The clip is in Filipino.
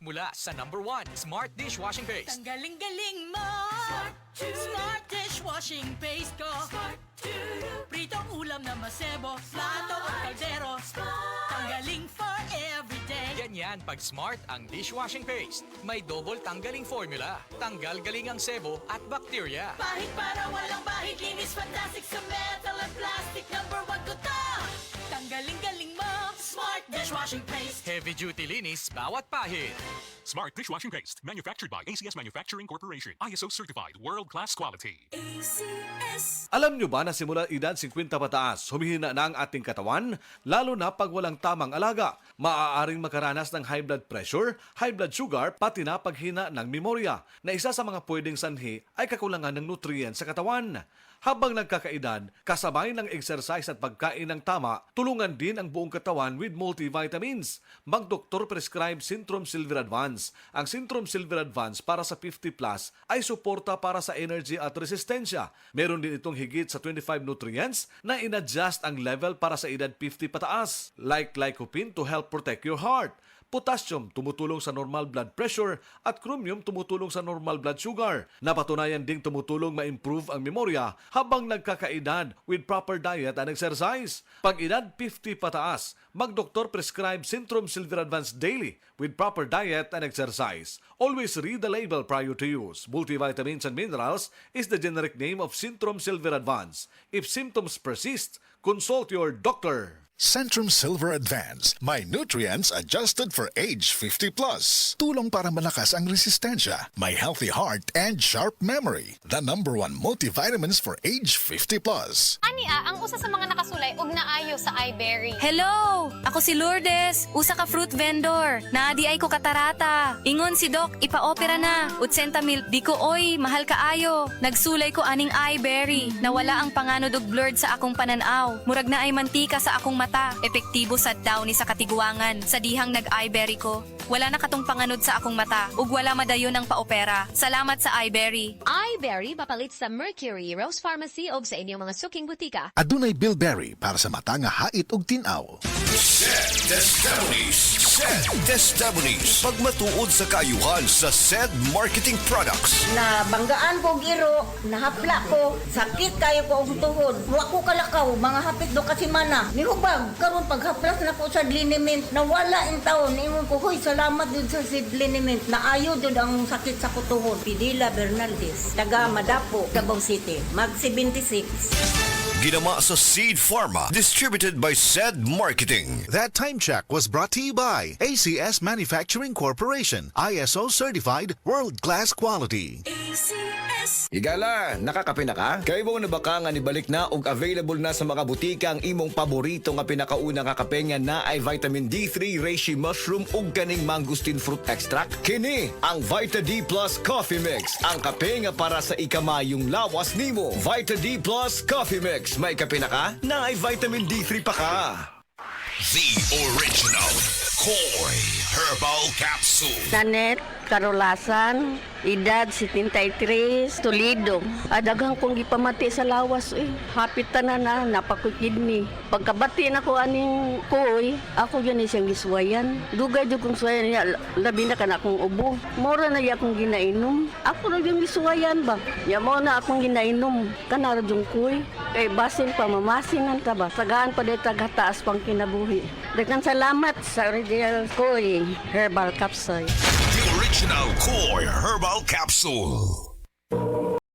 Magmula sa #1 Smart Dishwashing Paste. Tanggaling-galing mo! Smart dishwashing paste ko! Pritong ulam na masebo, plato o kaldero. Tanggaling for everyday. Ganyan pag Smart ang dishwashing paste. May double tanggaling formula. Tanggal galing ang sebo at bakterya. Bahid para walang bahid, linis fantastic sa metal at plastic. #1 ko to! Tanggaling-galing mo! Smart dishwashing paste. Heavy duty linis bawat pahid. Smart Dishwashing Paste, manufactured by ACS Manufacturing Corporation. ISO certified, world-class quality. ACS. Alam nyo ba na simula edad 50 pataas, humihina na ang ating katawan? Lalo na pag walang tamang alaga. Maaaring makaranas ng high blood pressure, high blood sugar, pati na paghina ng memorya, na isa sa mga pwedeng sanhi ay kakulangan ng nutrients sa katawan. Habang nagkakaedad, kasabay ng exercise at pagkain ng tama, tulungan din ang buong katawan with multivitamins. Mag-doktor prescribe Centrum Silver Advance. Ang Centrum Silver Advance para sa 50 plus ay suporta para sa energy at resistensya. Meron din itong higit sa 25 nutrients na in-adjust ang level para sa edad 50 pataas. Like lycopene to help protect your heart. Potassium tumutulong sa normal blood pressure at chromium tumutulong sa normal blood sugar. Napatunayan ding tumutulong ma-improve ang memorya habang nagkakaedad with proper diet and exercise. Pag edad 50 pataas, mag-doktor prescribe Centrum Silver Advance Daily with proper diet and exercise. Always read the label prior to use. Multivitamins and minerals is the generic name of Centrum Silver Advance. If symptoms persist, consult your doctor. Centrum Silver Advance. May nutrients adjusted for age 50 plus. Tulong para malakas ang resistensya. May healthy heart and sharp memory. The #1 multivitamins for age 50 plus. Ania, ang usa sa mga nakasulay og naayo sa iBerry. Hello! Ako si Lourdes, usa ka fruit vendor. Naadi ay ko katarata. Ingon si Doc, ipa-opera na. 80,000, di ko oy, mahal kaayo. Nagsulay ko aning iBerry. Nawala ang panganod og blurred sa akong pananaw. Murag na ay mantika sa akong mata. Epektibo sa daw ni sa katiguangan. Sa dihang nag-iBerry ko. Wala na katong panganod sa akong mata. Ug wala madayon ang paopera. Salamat sa iBerry. iBerry papalit sa Mercury, Rose Pharmacy o sa inyong mga suking butika. Adunay Bilberry para sa mata nga hait ug tin-aw. Testimonies. Pagmatuod sa kaayuhan sa SED Marketing Products. Na banggaan ko giro, nahapla ko, sakit kayo ko ang tuhod. Wa ko kalakaw, mga hapit do kasi mana. Nihubag, karon paghaplas na ko sa liniment, nawala in taon. Ingon ko, hoy, salamat dun sa seed liniment. Naayo dun ang sakit sa kutuhod. Pidila Bernaldez, taga Madapo, Davao City, mag 76. Ginama sa Seed Pharma. Distributed by SED Marketing. That time check was brought to you by ACS Manufacturing Corporation. ISO certified, world-class quality. ACS. Higala, nakakape na ka? Kaya mo na baka nga nibalik na og available na sa mga butika ang imong paborito nga pinakauna nga kape nga na ay vitamin D3, reishi mushroom ug kaning mangosteen fruit extract? Kini ang Vita D Plus Coffee Mix. Ang kape nga para sa ikamayong lawas nimo. Vita D Plus Coffee Mix. May kape na ka? Na ay vitamin D3 pa ka. The original Koi Herbal Capsule. Nanet, Karolasan, edad 73, Toledo. Adaghang kong gipamati sa lawas hapit tanan na napakukidney. Pagkabati na ko aning koy, ako gyud siyang giswayan. Dugay jud kong suwayan niya, labi na kana akong ubo. Mora na iya akong ginainom. Ako ra gyud giswayan ba? Ya mo na akong ginainom. Kana ra jung koy. Kay basin pa mamasingan ka ba? Sagaan pa dito taas pang kinabuhi. Daghang salamat sa original koy Herbal Capsule. The original Koi Herbal Capsule.